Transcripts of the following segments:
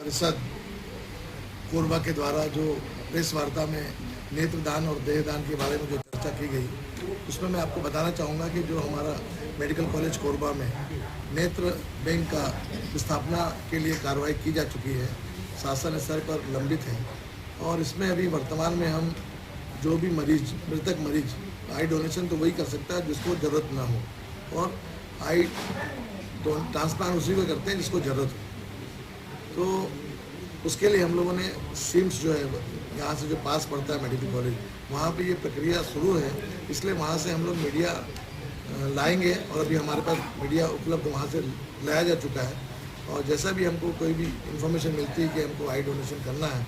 परिषद कोरबा के द्वारा जो प्रेस वार्ता में नेत्रदान और देहदान के बारे में जो चर्चा की गई, उसमें मैं आपको बताना चाहूँगा कि जो हमारा मेडिकल कॉलेज कोरबा में नेत्र बैंक का स्थापना के लिए कार्रवाई की जा चुकी है, शासन स्तर पर लंबित है। और इसमें अभी वर्तमान में हम जो भी मरीज, मृतक मरीज, आई डोनेशन तो वही कर सकता है जिसको ज़रूरत ना हो, और आई ट्रांसप्लांट उसी को करते हैं जिसको ज़रूरत हो। तो उसके लिए हम लोगों ने सिम्स जो है यहाँ से जो पास पड़ता है मेडिकल कॉलेज, वहाँ पे ये प्रक्रिया शुरू है। इसलिए वहाँ से हम लोग मीडिया लाएंगे, और अभी हमारे पास मीडिया उपलब्ध वहाँ से लाया जा चुका है। और जैसा भी हमको कोई भी इंफॉर्मेशन मिलती है कि हमको आई डोनेशन करना है,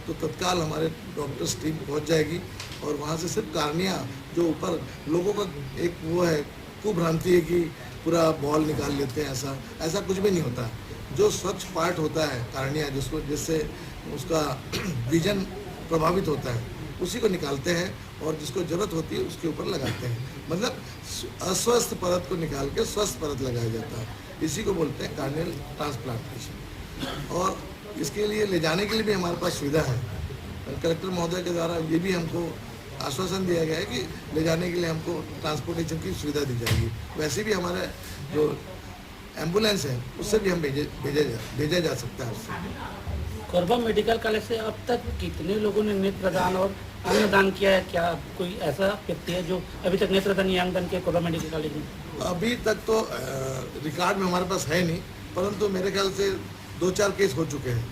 तो तत्काल हमारे डॉक्टर्स टीम पहुँच जाएगी। और वहाँ से सिर्फ कार्निया, जो ऊपर लोगों का एक वो है कुभ्रांति है कि पूरा बॉल निकाल लेते हैं, ऐसा कुछ भी नहीं होता। जो स्वच्छ पार्ट होता है कार्निया, जिससे उसका विजन प्रभावित होता है, उसी को निकालते हैं और जिसको ज़रूरत होती है उसके ऊपर लगाते हैं। मतलब अस्वस्थ परत को निकाल के स्वस्थ परत लगाया जाता है, इसी को बोलते हैं कार्नियल ट्रांसप्लांटेशन। और इसके लिए ले जाने के लिए भी हमारे पास सुविधा है। कलेक्टर महोदय के द्वारा ये भी हमको आश्वासन दिया गया है कि ले जाने के लिए हमको ट्रांसपोर्टेशन की सुविधा दी जाएगी। वैसे भी हमारे जो एम्बुलेंस है उससे भी हम भेजा जा सकता है उससे। कोरबा मेडिकल कॉलेज से अब तक कितने लोगों ने नेत्रदान और अंगदान किया है? क्या कोई ऐसा व्यक्ति है जो अभी तक नेत्रदान या अंगदान किया कोरबा मेडिकल कॉलेज में? अभी तक तो रिकॉर्ड में हमारे पास है नहीं, परंतु मेरे ख्याल से 2-4 केस हो चुके हैं।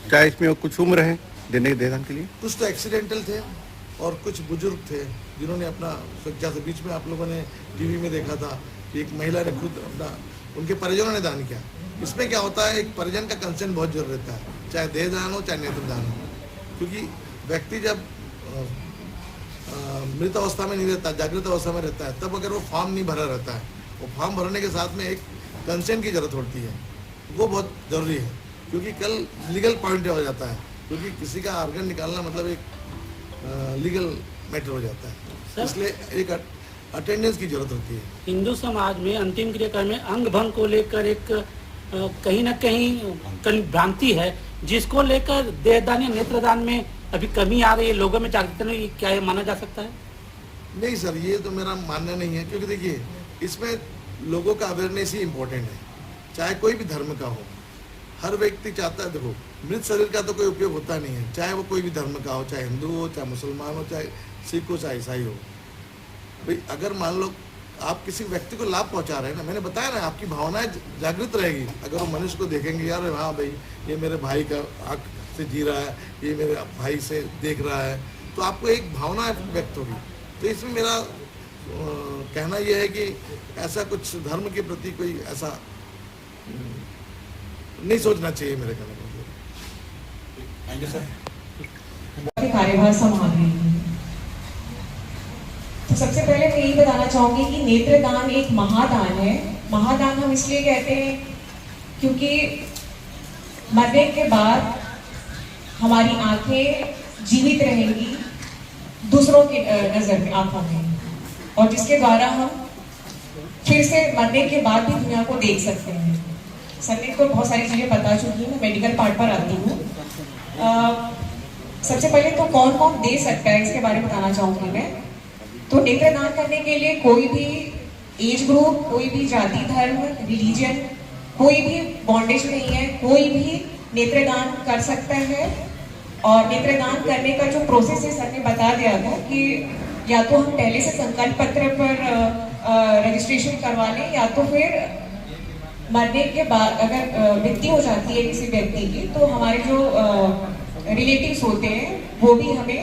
क्या इसमें कुछ उम्र है देने के देहदान के लिए? कुछ तो एक्सीडेंटल थे और कुछ बुजुर्ग थे जिन्होंने अपना, जैसे बीच में आप लोगों ने टीवी में देखा था कि एक महिला ने खुद अपना, उनके परिजनों ने दान किया। इसमें क्या होता है, एक परिजन का कंसेंट बहुत जरूरी रहता है, चाहे देहदान हो चाहे नेत्रदान हो। क्योंकि व्यक्ति जब मृत अवस्था में नहीं रहता, जागृत अवस्था में रहता है, तब अगर वो फॉर्म नहीं भरा रहता है, वो फॉर्म भरने के साथ में एक कंसेंट की जरूरत होती है, वो बहुत ज़रूरी है। क्योंकि कल लीगल पॉइंट हो जाता है, क्योंकि किसी का आर्गन निकालना मतलब एक लीगल मैटर हो जाता है, इसलिए एक अटेंडेंस की जरूरत होती है। हिंदू समाज में अंतिम क्रियाक्रम में अंग भंग को लेकर एक कहीं ना कहीं भ्रांति है, जिसको लेकर देहदान या नेत्रदान में अभी कमी आ रही है, लोगों में जागरूकता नहीं, क्या ये माना जा सकता है? नहीं सर, ये तो मेरा मानना नहीं है। क्योंकि देखिए, इसमें लोगों का अवेयरनेस ही इम्पोर्टेंट है, चाहे कोई भी धर्म का हो। हर व्यक्ति चाहता है, देखो मृत शरीर का तो कोई उपयोग होता नहीं है, चाहे वो कोई भी धर्म का हो, चाहे हिंदू हो, चाहे मुसलमान हो, चाहे सिख हो, चाहे ईसाई हो। भाई अगर मान लो आप किसी व्यक्ति को लाभ पहुंचा रहे हैं ना, मैंने बताया ना, आपकी भावनाएं जागृत रहेगी। अगर वो मनुष्य को देखेंगे, यार हाँ भाई ये मेरे भाई का आँख से जी रहा है, ये मेरे भाई से देख रहा है, तो आपको एक भावना व्यक्त होगी। तो इसमें मेरा कहना यह है कि ऐसा कुछ धर्म के प्रति कोई ऐसा नहीं सोचना चाहिए, मेरे कहने को। Thank you sir. कार्यभार संभाल रही हूँ। तो सबसे पहले मैं यही बताना चाहूंगी कि नेत्रदान एक महादान है। महादान हम इसलिए कहते हैं क्योंकि मरने के बाद हमारी आंखें जीवित रहेंगी दूसरों के नजर में, आंखों में, और जिसके द्वारा हम फिर से मरने के बाद भी दुनिया को देख सकते हैं। सर को बहुत सारी चीजें बता चुकी हूँ, मैं मेडिकल पार्ट पर आती हूँ। सबसे पहले तो कौन कौन दे सकता है इसके बारे में बताना चाहूंगी मैं। तो नेत्रदान करने के लिए कोई भी एज ग्रुप, कोई भी जाति, धर्म, रिलीजन, कोई भी बॉन्डेज नहीं है, कोई भी नेत्रदान कर सकता है। और नेत्रदान करने का जो प्रोसेस है सर ने बता दिया था कि या तो हम पहले से संकल्प पत्र पर रजिस्ट्रेशन करवा लें, या तो फिर मरने के बाद अगर मृत्यु हो जाती है किसी व्यक्ति की, तो हमारे जो रिलेटिव्स होते हैं वो भी हमें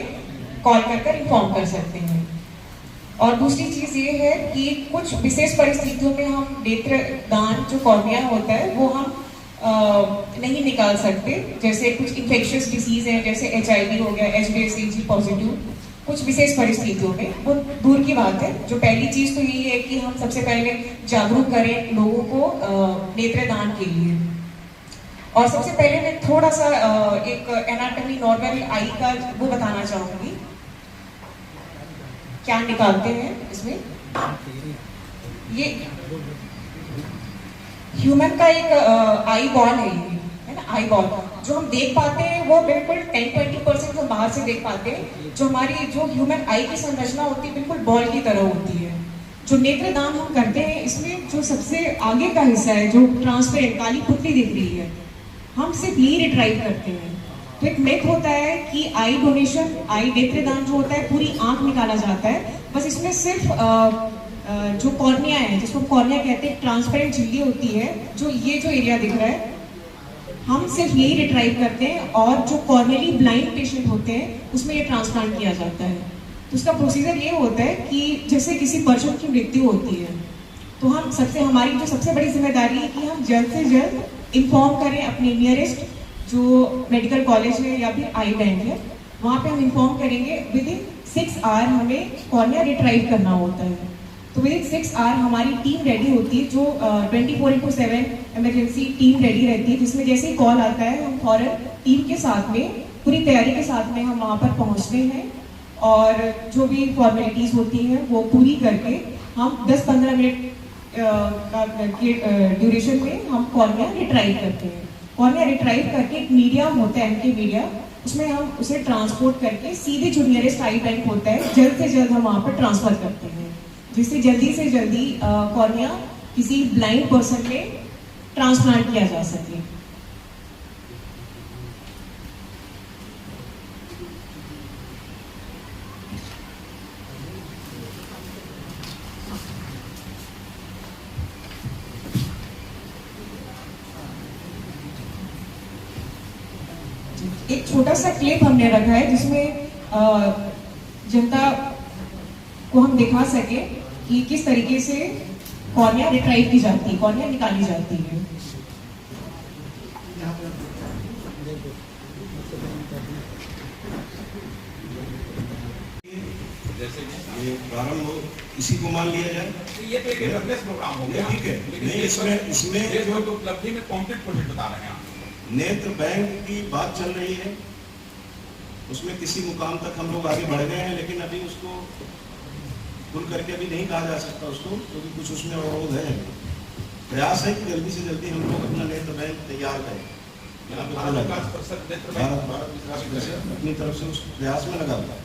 कॉल कर इन्फॉर्म कर सकते हैं। और दूसरी चीज ये है कि कुछ विशेष परिस्थितियों में हम नेत्रदान जो कॉर्निया होता है वो हम नहीं निकाल सकते। जैसे कुछ इन्फेक्शियस डिसीज है, जैसे HIV हो गया, HbSAg पॉजिटिव, कुछ विशेष परिस्थितियों में, वो दूर की बात है। जो पहली चीज तो यही है कि हम सबसे पहले जागरूक करें लोगों को नेत्रदान के लिए। और सबसे पहले मैं थोड़ा सा एक एनाटॉमी नॉर्मल आई का वो बताना चाहूंगी। क्या निकालते हैं इसमें, ये ह्यूमन का एक आई बॉल है ये, है ना, आई बॉल जो हम देख पाते हैं वो बिल्कुल 10-20% हम बाहर से देख पाते हैं। जो हमारी जो ह्यूमन आई की संरचना होती है बिल्कुल बॉल की तरह होती है। जो नेत्रदान हम करते हैं इसमें जो सबसे आगे का हिस्सा है जो ट्रांसपेरेंट काली पुतली दिख रही है, हम सिर्फ यही रिट्राइव करते हैं। तो एक मिथ होता है कि आई डोनेशन, आई नेत्रदान जो होता है पूरी आंख निकाला जाता है, बस इसमें सिर्फ जो कॉर्निया है जिसको हम कॉर्निया कहते हैं, ट्रांसपेरेंट झिल्ली होती है, जो ये जो एरिया दिख रहा है हम सिर्फ यही रिट्राइव करते हैं। और जो कॉर्नियली ब्लाइंड पेशेंट होते हैं उसमें ये ट्रांसप्लांट किया जाता है। तो उसका प्रोसीजर ये होता है कि जैसे किसी पर्सन की मृत्यु होती है तो हम हमारी जो सबसे बड़ी जिम्मेदारी है कि हम जल्द से जल्द इन्फॉर्म करें अपने नियरेस्ट जो मेडिकल कॉलेज है या फिर आई बैंक है, वहाँ पे हम इन्फॉर्म करेंगे। विदिन 6 आवर हमें कॉर्निया रिट्राइव करना होता है। तो विदिन 6 आवर हमारी टीम रेडी होती है, जो 24/7 इमरजेंसी टीम रेडी रहती है, जिसमें जैसे ही कॉल आता है हम फौरन टीम के साथ में पूरी तैयारी के साथ में हम वहाँ पर पहुँचते हैं और जो भी फॉर्मेलिटीज़ होती हैं वो पूरी करके हम 10-15 मिनट के ड्यूरेशन में हम कॉर्निया रिट्राइव करते हैं। कॉर्निया रिट्राइव करके एक मीडियम होता है, एमके मीडिया, उसमें हम उसे ट्रांसपोर्ट करके सीधे जो नियरेस्ट आई बैंक होता है जल्द से जल्द हम वहाँ पर ट्रांसफर करते हैं, जिससे जल्दी से जल्दी कॉर्निया किसी ब्लाइंड पर्सन में ट्रांसप्लांट किया जा सके। एक छोटा सा क्लिप हमने रखा है जिसमें जनता को हम दिखा सके कि किस तरीके से कॉर्निया रिट्राइव की जाती है, कॉर्निया निकाली जाती है। जैसे ये प्रारंभ हो इसी को मान लिया जाए, ये तो एक अवेयरनेस प्रोग्राम हो गया, ठीक है। नहीं, इसमें ये जो उपलब्धि में कॉम्प्लीट प्रोजेक्ट बता रहे हैं आप। नेत्र बैंक की बात चल रही है, उसमें किसी मुकाम तक हम लोग आगे बढ़ गए हैं, लेकिन अभी उसको खुल करके अभी नहीं कहा जा सकता उसको, क्योंकि कुछ उसमें अवरोध है। प्रयास है कि जल्दी से जल्दी हम लोग अपना नेत्र बैंक तैयार करें। भारत विकास परिषद नेत्र बैंक भारत विकास परिषद अपनी तरफ से उस प्रयास में लगा हुआ है।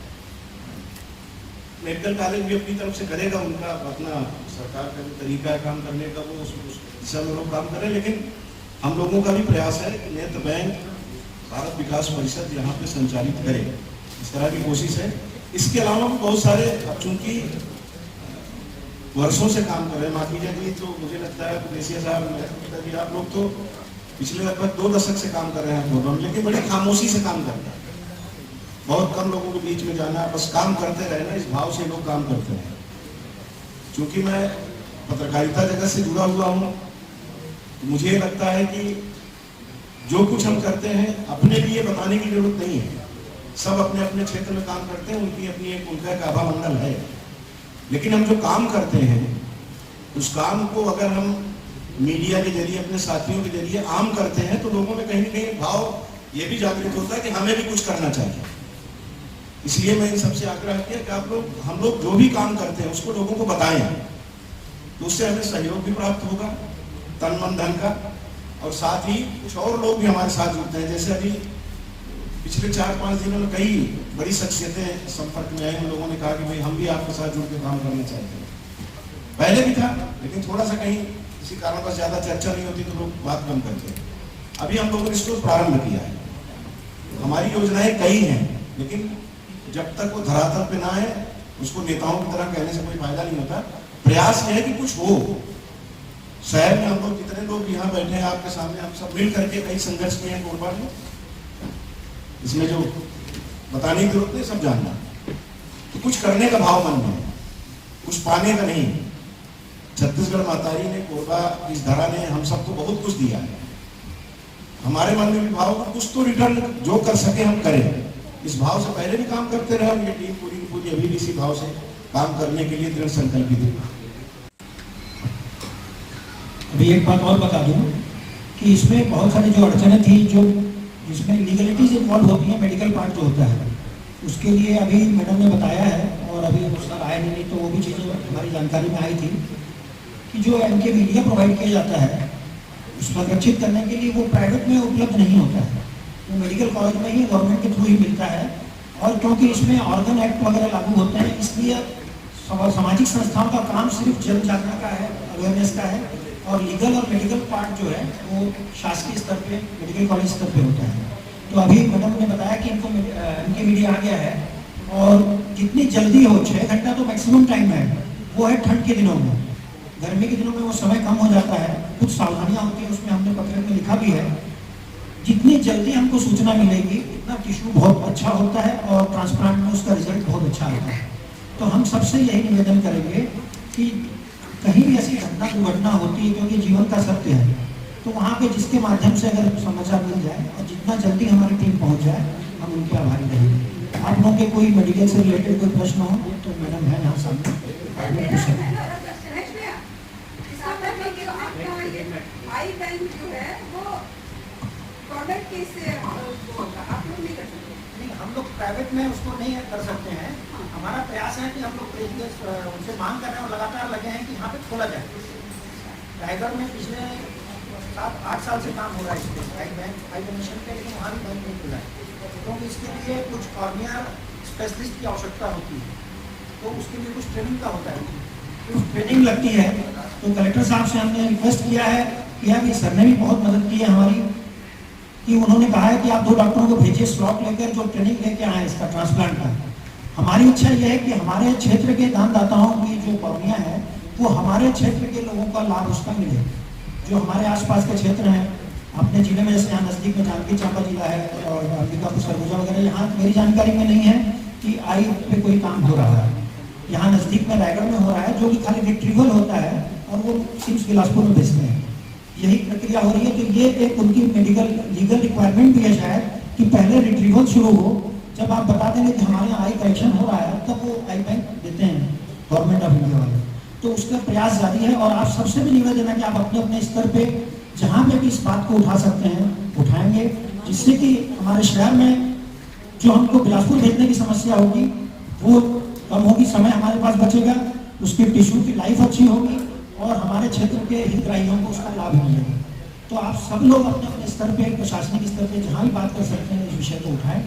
मेडिकल कॉलेज भी अपनी तरफ से करेगा, उनका अपना सरकार का जो तरीका है काम करने का वो उस दिशा में लोग काम करें, लेकिन हम लोगों का भी प्रयास है कि नेत्र बैंक भारत विकास परिषद यहाँ पे संचालित करे, इस तरह की कोशिश है। इसके अलावा भी बहुत सारे, अब चूंकि वर्षों से काम कर रहे हैं, माखीजा जी तो मुझे लगता है देसिया साहब आप लोग तो पिछले लगभग 2 दशक से काम कर रहे हैं प्रोग्राम, लेकिन बड़ी खामोशी से काम कर रहे हैं। बहुत कम लोगों के बीच में जाना, बस काम करते रहना, इस भाव से लोग काम करते हैं। चूंकि मैं पत्रकारिता जगत से जुड़ा हुआ हूँ, मुझे लगता है कि जो कुछ हम करते हैं अपने लिए बताने की जरूरत नहीं है। सब अपने अपने क्षेत्र में काम करते हैं, उनकी अपनी एक उनका एक आभा मंडल है, लेकिन हम जो काम करते हैं उस काम को अगर हम मीडिया के जरिए अपने साथियों के जरिए आम करते हैं तो लोगों में कहीं न कहीं भाव ये भी जागृत होता है कि हमें भी कुछ करना चाहिए। इसलिए मैं इन सबसे आग्रह किया कि आप लोग, हम लोग जो भी काम करते हैं उसको लोगों को बताएं, तो उससे हमें सहयोग भी प्राप्त होगा तन मन धन का, और साथ ही कुछ और लोग भी हमारे साथ जुड़ते हैं। जैसे अभी पिछले 4-5 दिनों में कई बड़ी शख्सियतें संपर्क में आई, उन लोगों ने कहा कि भाई हम भी आपके साथ जुड़ के काम करना चाहते हैं। पहले भी था, लेकिन थोड़ा सा कहीं किसी कारण पर ज्यादा चर्चा नहीं होती तो लोग बात कम करते हैं। अभी हम लोगों ने इसको प्रारंभ किया है। हमारी योजनाएं कई हैं, लेकिन जब तक वो धरातल पे ना आए उसको नेताओं की तरह कहने से कोई फायदा नहीं होता। प्रयास ये है कि कुछ हो। शहर में हम लोग जितने लोग यहाँ बैठे हैं आपके सामने, हम सब मिल करके कई संघर्ष किए हैं कोरबा में, इसमें जो बताने की जरूरत नहीं, सब जानना। तो कुछ करने का भाव मन में, कुछ पाने का नहीं। छत्तीसगढ़ मातारी ने, कोरबा इस धरा ने हम सबको बहुत कुछ दिया है। हमारे मन में भी भाव का कुछ तो रिटर्न जो कर सके हम करें। इस भाव से पहले भी काम करते रहे, ये टीम पूरी की पूरी अभी भी इसी भाव से काम करने के लिए दृढ़ संकल्पित है। अभी एक बात और बता दूं कि इसमें बहुत सारी जो अड़चनें थी, जो जिसमें लीगलिटीज इन्वॉल्व होती है, मेडिकल पार्ट जो होता है, उसके लिए अभी मैडम ने बताया है, और अभी उसका आया नहीं तो वो भी चीज़ें हमारी जानकारी में आई थी कि जो एमके मीडिया प्रोवाइड किया जाता है संरक्षित करने के लिए वो प्राइवेट में उपलब्ध नहीं होता है, वो मेडिकल कॉलेज में ही गवर्नमेंट के थ्रू ही मिलता है। और क्योंकि इसमें ऑर्गन एक्ट वगैरह लागू होते हैं, इसलिए सामाजिक संस्थाओं का काम सिर्फ जन जागरण का है, अवेयरनेस का है, और लीगल और मेडिकल पार्ट जो है वो शासकीय स्तर पे, मेडिकल कॉलेज स्तर पे होता है। तो अभी मैडम ने बताया कि इनकी मीडिया आ गया है, और जितनी जल्दी हो, 6 घंटा तो मैक्सिमम टाइम है, वो है ठंड के दिनों में। गर्मी के दिनों में वो समय कम हो जाता है, कुछ सावधानियां होती हैं, उसमें हमने पत्र में लिखा भी है। जितनी जल्दी हमको सूचना मिलेगी उतना टिश्यू बहुत अच्छा होता है और ट्रांसप्लांट में उसका रिजल्ट बहुत अच्छा आता है। तो हम सबसे यही निवेदन करेंगे कि कहीं भी ऐसी घटना दुर्घटना होती है, क्योंकि जीवन का सत्य है, तो वहाँ पे जिसके माध्यम से अगर समाचार मिल जाए और जितना जल्दी हमारी टीम पहुँच जाए, हम उनके आभारी रहेंगे। आप लोगों के कोई मेडिकल से रिलेटेड कोई प्रश्न हो तो मैडम है यहाँ सामने। हम लोग प्राइवेट में उसको नहीं कर सकते हैं। हमारा प्रयास है कि हम लोग उनसे मांग कर रहे हैं और लगातार लगे हैं कि यहाँ पे खोला जाए। रायगढ़ में पिछले 7-8 साल से काम हो रहा है इस पर, हाई डोनेशन पे, लेकिन वहाँ भी बैंक नहीं खुला है, क्योंकि इसके लिए कुछ कॉर्निया स्पेशलिस्ट की आवश्यकता होती है, तो उसके लिए कुछ ट्रेनिंग का होता है, कुछ ट्रेनिंग लगती है। तो कलेक्टर साहब से हमने रिक्वेस्ट किया है कि सर ने भी बहुत मदद की है हमारी, कि उन्होंने कहा है कि आप 2 डॉक्टरों को भेजिए स्लॉट लेकर, जो ट्रेनिंग लेके आए इसका ट्रांसप्लांट का। हमारी इच्छा यह है कि हमारे क्षेत्र के दानदाताओं की जो कॉर्निया है वो हमारे क्षेत्र के लोगों का लाभ उसका मिले, जो हमारे आसपास के क्षेत्र हैं। अपने जिले में जैसे यहाँ नज़दीक में जानकी चांपा जिला है और अंबिकापुर सरगुजा वगैरह, यहाँ मेरी जानकारी में नहीं है कि आई पे कोई काम हो रहा है। यहाँ नज़दीक में रायगढ़ में हो रहा है, जो कि खाली रिट्रीवल होता है और वो सिम्स बिलासपुर में भेजते हैं, यही प्रक्रिया हो रही है। तो ये एक उनकी मेडिकल लीगल रिक्वायरमेंट भी है शायद, कि पहले रिट्रीवल शुरू हो, जब आप बता देंगे कि हमारे यहाँ आई करेक्शन हो रहा है, तब वो आई बैंक देते हैं गवर्नमेंट ऑफ इंडिया वाले। तो उसका प्रयास जारी है, और आप सबसे भी निवेदन है कि आप अपने अपने स्तर पे जहाँ पे भी इस बात को उठा सकते हैं उठाएंगे, जिससे कि हमारे शहर में जो हमको बिलासपुर भेजने की समस्या होगी वो कम होगी, समय हमारे पास बचेगा, उसके टिश्यू की लाइफ अच्छी होगी और हमारे क्षेत्र के हितग्राहियों को उसका लाभ मिलेगा। तो आप सब लोग अपने अपने स्तर पे, प्रशासनिक स्तर पे जहाँ भी बात कर सकते हैं इस विषय को उठाएं,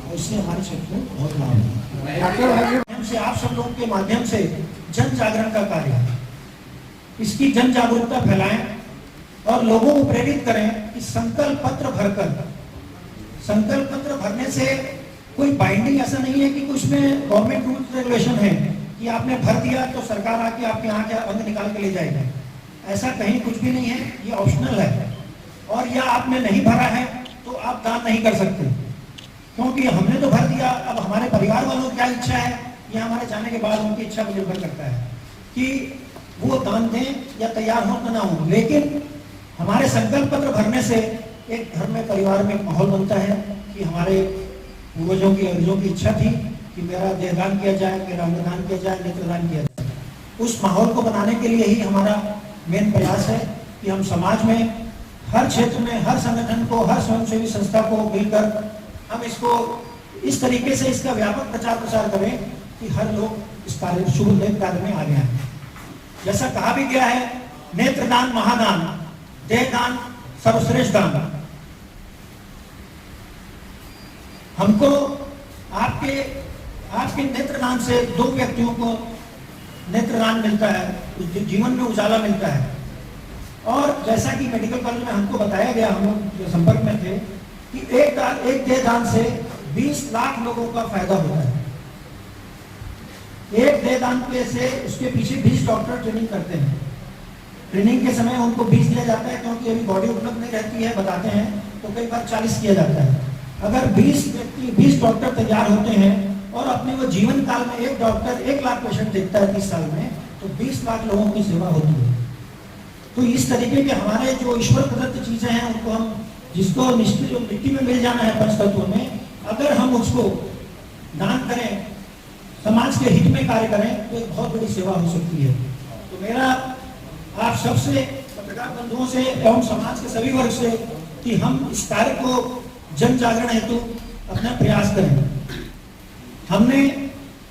और इससे हमारे क्षेत्र को बहुत लाभ है। से आप सब लोगों के माध्यम से जन जागरण का कार्य है, इसकी जन जागरूकता फैलाएं और लोगों को प्रेरित करें कि संकल्प पत्र भरकर, संकल्प पत्र भरने से कोई बाइंडिंग ऐसा नहीं है कि उसमें गवर्नमेंट रूल्स रेगुलेशन है कि आपने भर दिया तो सरकार आके आपके यहाँ के अंग निकाल के ले जाएगा, ऐसा कहीं कुछ भी नहीं है, ये ऑप्शनल है। और या आपने नहीं भरा है तो आप दान नहीं कर सकते, क्योंकि हमने तो भर दिया, अब हमारे परिवार वालों की क्या इच्छा है ये हमारे जाने के बाद उनकी इच्छा पर निर्भर करता है कि वो दान दें या तैयार हो ना हो। लेकिन हमारे संकल्प पत्र भरने से एक घर में, परिवार में एक माहौल बनता है कि हमारे पूर्वजों की, अग्रजों की इच्छा थी कि मेरा देहदान किया जाए, मेरा अंगदान किया जाए, नेत्रदान किया जाए। उस माहौल को बनाने के लिए ही हमारा मेन प्रयास है कि हम समाज में, हर क्षेत्र में, हर संगठन को, हर स्वयंसेवी संस्था को मिलकर हम इसको इस तरीके से इसका व्यापक प्रचार प्रसार करें कि हर लोग इस कार्य, शुभ नेत्र कार्य में आगे आए। जैसा कहा भी गया है, नेत्रदान महादान, देहदान सर्वश्रेष्ठ दान। हमको आपके नेत्रदान से 2 व्यक्तियों को नेत्रदान मिलता है, जीवन में उजाला मिलता है। और जैसा कि मेडिकल कॉलेज में हमको बताया गया, हम लोग जो संपर्क में थे, कि एक देहदान से 20 लाख लोगों का फायदा होता है। एक देहदान पे से उसके पीछे 20 डॉक्टर ट्रेनिंग करते हैं। ट्रेनिंग के समय उनको 20 दिया जाता है, क्योंकि अभी बॉडी उपलब्ध नहीं रहती है, बताते हैं, तो कई बार 40 किया जाता है। अगर 20 डॉक्टर तैयार होते हैं और अपने वो जीवन काल में एक डॉक्टर 1 लाख पेशेंट देखता है 30 साल में, तो 20 लाख लोगों की सेवा होती है। तो इस तरीके के हमारे जो ईश्वर प्रदत्त चीजें हैं, उनको हम, जिसको मिट्टी में मिल जाना है पंचतत्वों में, अगर हम उसको दान करें, समाज के हित में कार्य करें, तो एक बहुत बड़ी सेवा हो सकती है। तो मेरा आप सबसे, पत्रकार बंधुओं से एवं समाज के सभी वर्ग से, कि हम इस कार्य को जन जागरण हेतु अपना प्रयास करें। हमने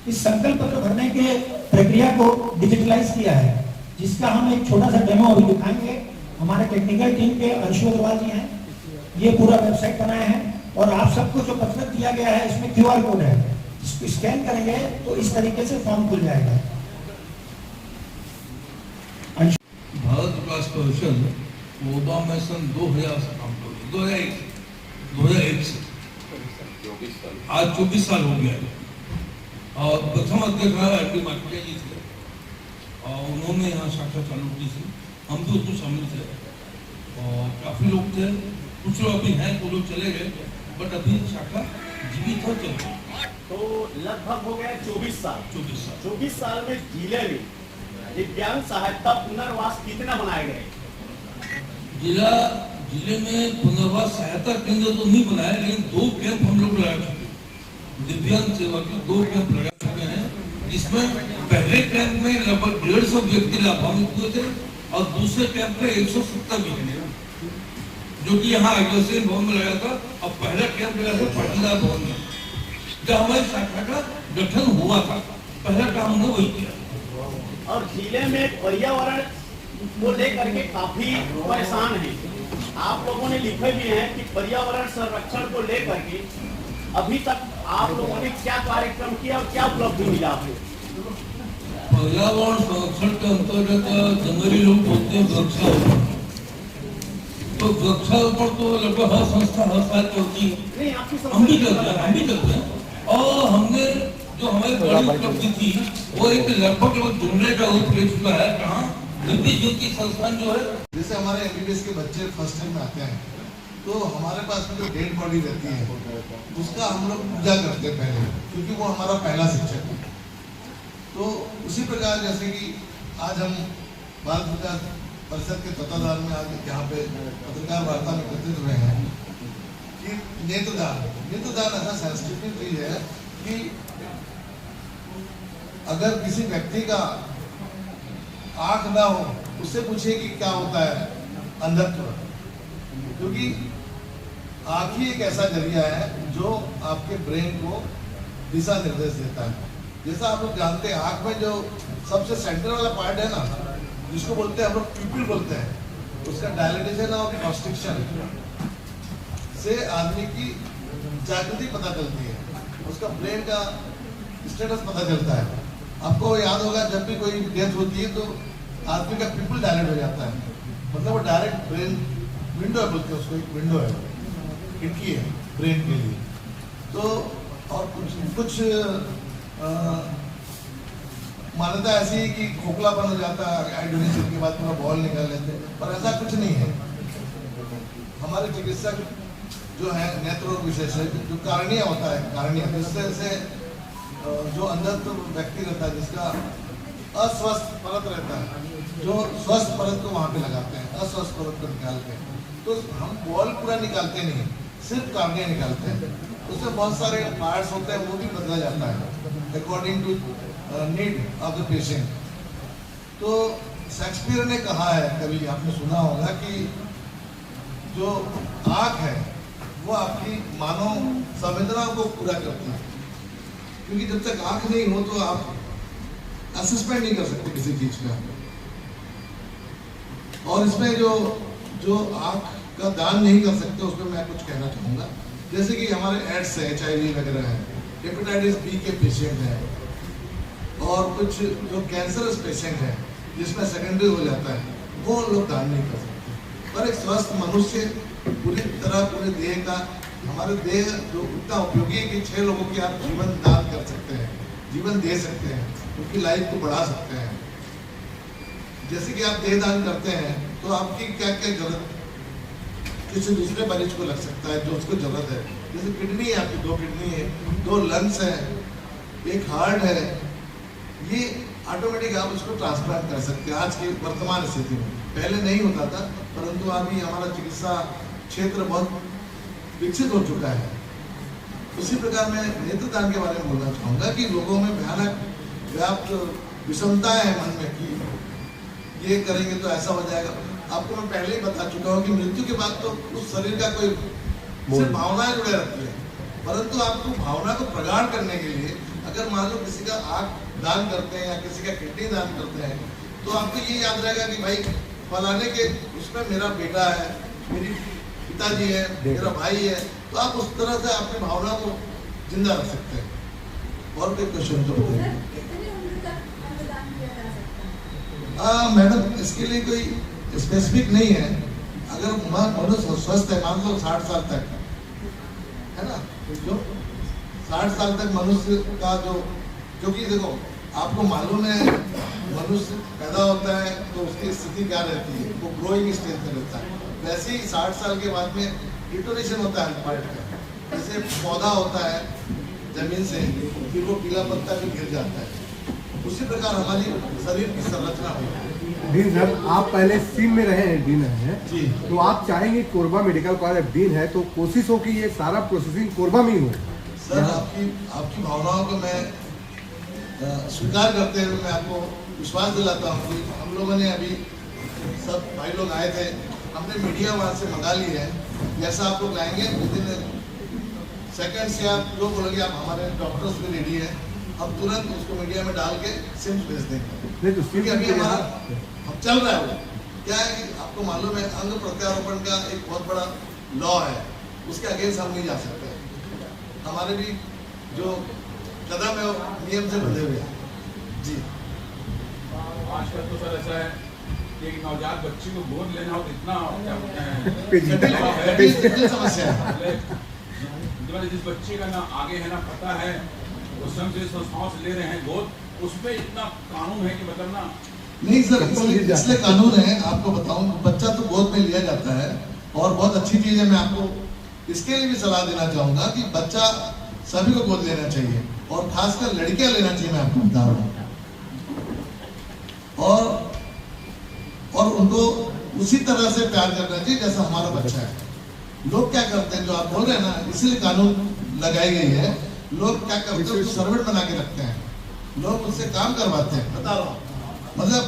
इस संकल्प पत्र भरने के प्रक्रिया को डिजिटलाइज किया है, जिसका हम एक छोटा सा डेमो अभी दिखाएंगे, हमारे टेक्निकल टीम के अंशु अग्रवाल जी हैं, ये पूरा वेबसाइट बनाए हैं। और आप सबको जो पत्र दिया गया है इसमें QR कोड है, इसको स्कैन करेंगे तो इस तरीके से फॉर्म खुल जाएगा। भारत विकास कौशल कोरबा में सन 2000 से काम कर 2001 से आज 24 साल हो गया। और प्रथम अध्यक्ष MP माटिया जी थे और उन्होंने यहाँ शाखा चालू की थी, हम भी उसमें शामिल थे और काफी लोग थे। कुछ लोग अभी हैं, कुछ लोग चले गए, बट अभी शाखा जीवित है, चल रही। तो लगभग हो गया 24 साल। 24 साल में जिले में दिव्यांग सहायता पुनर्वास कितना बनाए गए? जिले में पुनर्वास सहायता केंद्र तो नहीं बनाया, लेकिन 2 कैंप हम लोग लगा चुके। दिव्यांग सेवा के 2 कैंप लगा चुके हैं, जिसमें पहले कैंप में लगभग 150 व्यक्ति लाभान्वित हुए थे और दूसरे कैंप में 170 व्यक्ति, जो कि यहाँ अग्रसेन भवन में लगा था। और पहला कैंप लगा था पाटीदार भवन में, जब हमारी शाखा का गठन हुआ था। पहला काम हमने वही किया। और जिले में पर्यावरण को लेकर के काफी परेशान है। आप लोगों ने लिखे भी हैं कि पर्यावरण संरक्षण को लेकर के अभी तक आप लोगों ने क्या कार्यक्रम किया और क्या उपलब्धि मिला आपको? पर्यावरण संरक्षण के अंतर्गत जंगली लोग बोलते हैं वृक्षारोपण। तो वृक्षारोपण तो लगभग हर संस्था हर साल करती है, हम भी करते हैं। और हमने जो हमारी बड़ी उपलब्धि थी वो एक लगभग जुमले का रूप ले चुका है। कहाँ दिव्य ज्योति संस्थान जो है, जैसे हमारे MBBS के बच्चे फर्स्ट टाइम में आते हैं तो हमारे पास में जो डेड बॉडी रहती है उसका हम लोग पूजा करते हैं पहले, क्योंकि वो हमारा पहला शिक्षक है। तो उसी प्रकार जैसे कि आज हम भारत विकास परिषद के तत्वाधान में आज यहाँ पे पत्रकार वार्ता में एकत्रित हुए हैं कि नेत्रदान ऐसा सेंसिटिव चीज है कि अगर किसी व्यक्ति का आंख ना हो उससे पूछिए कि क्या होता है अंधत्व, क्योंकि आंख ही एक ऐसा जरिया है जो आपके ब्रेन को दिशा निर्देश देता है। जैसा आप लोग जानते हैं आंख में जो सबसे सेंटर वाला पार्ट है ना, जिसको बोलते हैं हम लोग प्यूपिल बोलते हैं, उसका डायलेटेशन और कॉन्स्ट्रिक्शन से आदमी की जागृति पता चलती है, उसका ब्रेन का स्टेटस पता चलता है। आपको याद होगा जब भी कोई डेथ होती है तो आदमी का प्यूपिल डायलेट हो जाता है, मतलब वो डायरेक्ट ब्रेन विंडो है, बोलते हैं उसको, एक विंडो है, खिड़की है ब्रेन के लिए। तो और कुछ मान्यता ऐसी है कि खोखलापन हो जाता है आई डोनेशन के बाद पूरा बॉल निकाल लेते हैं, पर ऐसा कुछ नहीं है। हमारे चिकित्सक जो है नेत्र रोग विशेषज्ञ जो कार्निया होता है, कार्निया जिससे से जो अंधत्व व्यक्ति रहता है जिसका अस्वस्थ परत रहता है, जो स्वस्थ परत को वहाँ पे लगाते हैं, अस्वस्थ परत को निकाल के। तो हम बॉल पूरा निकालते नहीं, सिर्फ कार्निया निकालते हैं। उसमें बहुत सारे पार्ट्स होते हैं, वो भी बदला जाता है according to need of the patient. तो शेक्सपियर ने कहा है, कभी आपने सुना होगा, कि जो आँख है वो आपकी मानव संवेदनाओं को पूरा करती है, क्योंकि जब तक आँख नहीं हो तो आप असेसमेंट नहीं कर सकते किसी चीज का। और इसमें जो आँख का दान नहीं कर सकते उसमें मैं कुछ कहना चाहूँगा। जैसे कि हमारे एड्स है, HIV वगैरह है, हेपेटाइटिस B के पेशेंट हैं, और कुछ जो कैंसरस पेशेंट है जिसमें सेकेंडरी हो जाता है, वो लोग दान नहीं कर सकते। पर एक स्वस्थ मनुष्य पूरी तरह पूरे देह का, हमारे देह जो उतना उपयोगी है कि 6 लोगों की आप जीवन दान कर सकते हैं, जीवन दे सकते हैं, उनकी लाइफ को बढ़ा सकते हैं। जैसे कि आप देह दान करते हैं तो आपकी क्या क्या जरूरत किसी दूसरे मरीज को लग सकता है जो उसको जरूरत है। जैसे किडनी है, आपकी 2 किडनी है, 2 लंग्स है, एक हार्ट है, ये ऑटोमेटिक आप उसको ट्रांसप्लांट कर सकते हैं आज की वर्तमान स्थिति में। पहले नहीं होता था, परंतु अभी हमारा चिकित्सा क्षेत्र बहुत विकसित हो चुका है। उसी प्रकार मैं नेत्रदान के बारे में बोलना चाहूँगा कि लोगों में भयानक व्याप्त विषमताएं है मन में कि ये करेंगे तो ऐसा हो जाएगा। आपको मैं पहले ही बता चुका हूँ कि मृत्यु के बाद तो उस शरीर का कोई सिर्फ भावनाएं जुड़े रहती है, परंतु आपको भावना को प्रगाढ़ करने के लिए अगर मान लो किसी का आँख दान करते हैं या किसी का किडनी दान करते हैं तो आपको ये याद रहेगा कि भाई फलाने के उसमें मेरा बेटा है, मेरी पिताजी है, मेरा भाई है, तो आप उस तरह से अपनी भावना को जिंदा रख सकते हैं। और कोई क्वेश्चन तो बताइए। मैडम इसके लिए कोई स्पेसिफिक नहीं है। अगर मनुष्य स्वस्थ है, मान लो 60 साल तक है ना, जो 60 साल तक मनुष्य का जो, क्योंकि देखो आपको मालूम है मनुष्य पैदा होता है तो उसकी स्थिति क्या रहती है, वो ग्रोइंग स्टेज में रहता है। वैसे ही 60 साल के बाद में डिटोरेशन होता है पार्ट का, जैसे पौधा होता है जमीन से, फिर वो पीला पत्ता भी गिर जाता है, उसी प्रकार हमारी शरीर की संरचना होती है। डीन सर, आप पहले सीन में रहे हैं, डीन हैं जी, तो आप चाहेंगे कोरबा मेडिकल कॉलेज डीन है तो कोशिश हो कि ये सारा प्रोसेसिंग कोरबा में ही हो। सर आपकी भावनाओं को मैं स्वीकार करते हुए मैं आपको विश्वास दिलाता हूँ कि हम लोगों ने अभी सब भाई लोग आए थे, हमने मीडिया वहाँ से मंगा ली है। जैसा आप लोग लाएंगे विदिन सेकेंड से आप लोग बोलेंगे आप हमारे डॉक्टर्स भी रेडी है, हम तुरंत उसको मीडिया में डाल के सिम्स भेज देंगे। क्योंकि अभी हमारा हम चल रहा है वो क्या है कि आपको मालूम है अंग प्रत्यारोपण का एक बहुत बड़ा लॉ है, उसके अगेंस्ट हम नहीं जा सकते। हमारे भी जो कदम है वो नियम से बंधे हुए हैं। जी आजकल तो सर ऐसा है कि एक नवजात बच्ची को गोद लेना हो तो इतना क्या बोलते हैं समस्या है। जिस बच्चे का ना आगे है ना पता है, वो स्वयं से संस्थाओं से ले रहे हैं गोद, उसमें इतना कानून है कि मतलब ना नहीं सर, इसलिए कानून है। आपको बताऊं, बच्चा तो गोद में लिया जाता है और बहुत अच्छी चीज है। मैं आपको इसके लिए भी सलाह देना चाहूंगा कि बच्चा सभी को गोद लेना चाहिए और खासकर लड़कियां लेना चाहिए। मैं आपको बता रहा हूँ और उनको उसी तरह से प्यार करना चाहिए जैसा हमारा बच्चा है। लोग क्या करते हैं, जो आप बोल रहे हैं ना, इसीलिए कानून लगाई गई है। लोग क्या करते हैं, उसको सर्वेंट बना के रखते हैं, लोग उससे काम करवाते हैं। बता रहा हूँ, मतलब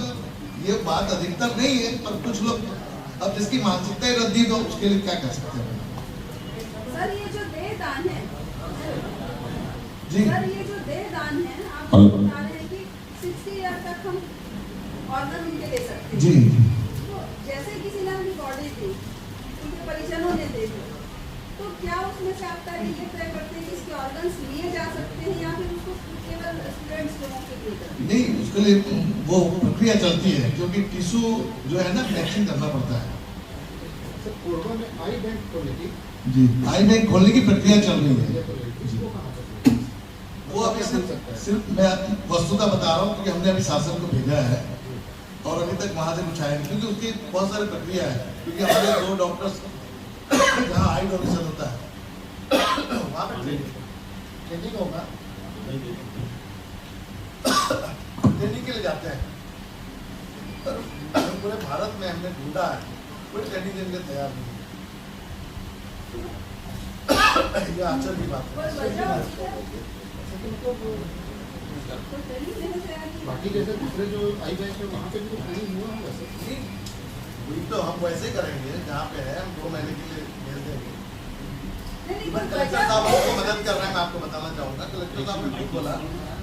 ये बात अधिकतर नहीं है, पर कुछ लोग अब जिसकी मानसिकता ही रद्दी तो उसके लिए क्या कर सकते हैं। सर ये जो देहदान है जी सर, ये जो देहदान है आप बता रहे हैं कि 60 ईयर तक हम ऑर्गन उनके दे सकते हैं। जी तो जैसे किसी ने अपनी बॉडी दी, उनके परिजनों ने दे दी, तो क्या उसमें से आप ये तय करते हैं कि इसके ऑर्गन्स लिए जा सकते हैं या फिर उसको केवल स्टूडेंट्स लोगों के लिए? नहीं, उसके लिए वो प्रक्रिया चलती है, क्योंकि टिश्यू जो है ना मैचिंग करना पड़ता है। कोरबा में आई बैंक खोलने की जी, आई बैंक खोलने की प्रक्रिया चल रही है। वो अभी सिर्फ मैं वस्तुता बता रहा हूँ, क्योंकि हमने अभी शासन को भेजा है और अभी तक वहाँ से कुछ आया नहीं, क्योंकि उसकी बहुत सारी प्रक्रिया है। क्योंकि हमारे 2 डॉक्टर्स जहाँ आई डोनेशन होता है वहाँ पे ट्रेनिंग होगा, ट्रेनिंग के लिए जाते हैं। पर पूरे भारत में हमने ढूंढा है, कोई ट्रेनिंग देने के लिए तैयार नहीं। ये आश्चर्य की बात है। बाकी जैसे दूसरे जो आई बैंक है वहाँ पे भी तो ट्रेनिंग हुआ है वैसे नहीं, तो हम वैसे करेंगे जहाँ पे है, हम 2 महीने के लिए भेज देंगे। कलेक्टर साहब आपको मदद कर रहे हैं, मैं आपको बताना चाहूँगा। कलेक्टर साहब ने खुद बोला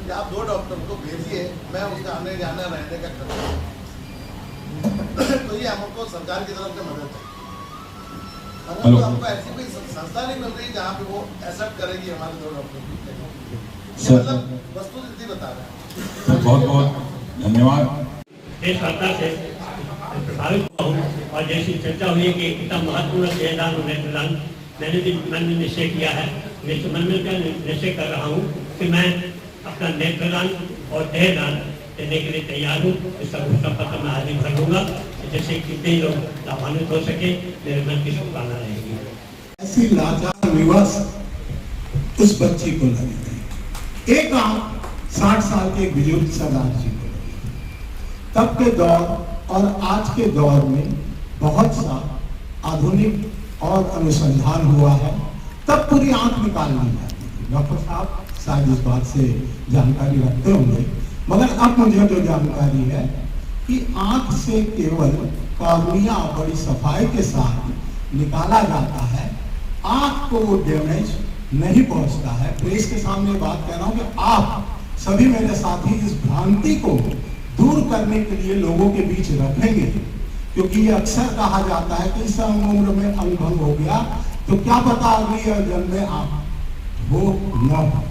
कि आप 2 डॉक्टर को भेजिए, मैं उसका आने जाना रहने का खर्चा। तो ये हमको सरकार की तरफ से मदद है। अगर तो आपको ऐसी कोई संस्था नहीं मिल रही जहाँ पे वो एक्सेप्ट करेगी हमारे 2 डॉक्टर की, मतलब वस्तुस्थिति बता रहे हैं। बहुत बहुत धन्यवाद। इस वार्ता से प्रभावित हुआ हूँ और जैसी चर्चा हुई कि इतना महत्वपूर्ण देहदान और नेत्रदान, मैंने भी मन में निश्चय किया है, मन में क्या निश्चय कर रहा हूँ कि मैं अपना नेत्रदान और देहदान देने के लिए तैयार हूँ। इसका पत्र मैं आदमी भर लूँगा, जैसे कितने लोग लाभान्वित हो सके, मेरे मन की शुभकामना रहेगी। ऐसी लाचार विवश उस बच्ची को लगी थी। एक आंख 60 साल के एक बुजुर्ग सरदार जी को लगी। तब के दौर और आज के दौर में बहुत सा आधुनिक और अनुसंधान हुआ है, तब पूरी आंख निकाल ली जाती थी। डॉक्टर साहब शायद इस बात से जानकारी रखते होंगे, मगर अब मुझे जो जानकारी है कि आंख से केवल कॉर्निया बड़ी सफाई के साथ निकाला जाता है, आंख को वो डैमेज नहीं पहुंचता है। प्रेस के सामने बात कह रहा हूं कि आप सभी मेरे साथी इस भ्रांति को दूर करने के लिए लोगों के बीच रखेंगे क्योंकि ये अक्सर कहा जाता है कि इस उम्र में अंग भंग हो गया तो क्या पता अगली जन्म में आप हो न हो।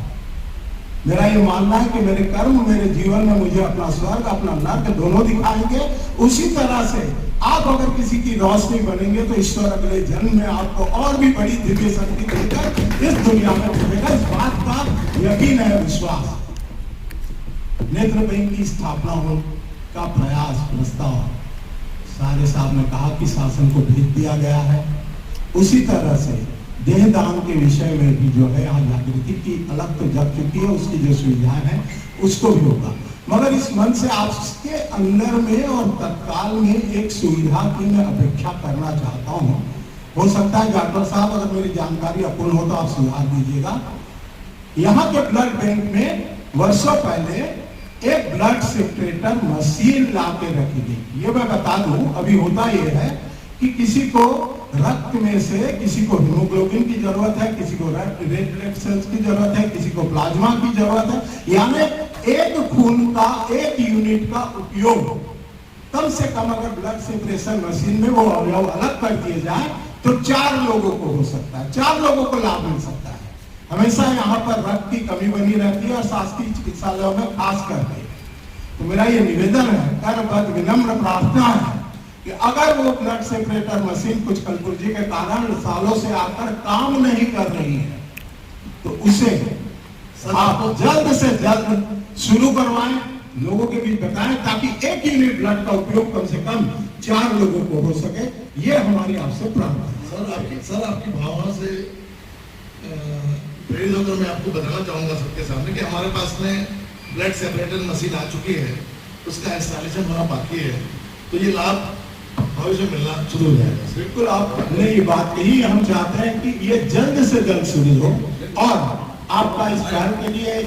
मेरा ये मानना है कि मेरे कर्म मेरे जीवन में मुझे अपना स्वर्ग अपना नर्क दोनों दिखाएंगे। उसी तरह से आप अगर किसी की रोशनी बनेंगे तो ईश्वर अगले जन्म में आपको और भी बड़ी दिव्य शक्ति देकर इस दुनिया में भेजेगा। इस बात का यकीन है, विश्वास। नेत्र बैंक की स्थापना हो का प्रयास प्रस्ताव सारे साहब ने कहा कि शासन को भेज दिया गया है। उसी तरह से देहदान के विषय में भी जो है यहाँ जागृति की अलग तो जग चुकी है, उसकी जो सुविधाएं हैं उसको भी होगा, मगर इस मन से आपके अंदर में और तत्काल में एक सुविधा की मैं अपेक्षा करना चाहता हूँ। हो सकता है डॉक्टर साहब अगर मेरी जानकारी अपूर्ण हो तो आप सुधार दीजिएगा। यहाँ के ब्लड बैंक में वर्षों पहले एक ब्लड सेपरेटर मशीन ला के रखी गई। ये मैं बता दूं, अभी होता यह है कि किसी को रक्त में से किसी को हीमोग्लोबिन की जरूरत है, किसी को रेड ब्लड सेल्स की जरूरत है, किसी को प्लाज्मा की जरूरत है। यानी एक खून का एक यूनिट का उपयोग कम से कम अगर ब्लड सेपरेशन मशीन में वो अवयव अलग कर दिए जाए तो 4 लोगों को हो सकता है, 4 लोगों को लाभ मिल सकता है। हमेशा यहाँ पर रक्त की कमी बनी रहती है और शासकीय चिकित्सालयों में खास करके। तो मेरा ये निवेदन है, कर विनम्र प्रार्थना है कि अगर वो ब्लड सेपरेटर मशीन कुछ कलपुर्जी के कारण सालों से आकर काम नहीं कर रही है तो उसे आप जल्द से जल्द शुरू करवाएं, लोगों के बीच बताएं, ताकि 1 यूनिट ब्लड का उपयोग कम से कम 4 लोगों को हो सके। ये हमारी आपसे प्रार्थना है। सर आपकी भावना से प्रेरित होकर मैं आपको बताना चाहूंगा सबके सामने कि हमारे पास में ब्लड सेपरेटर मशीन आ चुकी है, उसका इंस्टॉलेशन होना बाकी है, तो ये लाभ भविष्य मिलना शुरू हो जाएगा। बिल्कुल आपने ये बात कही, हम चाहते हैं कि ये जल्द से जल्द शुरू हो और आपका इस कार्य के लिए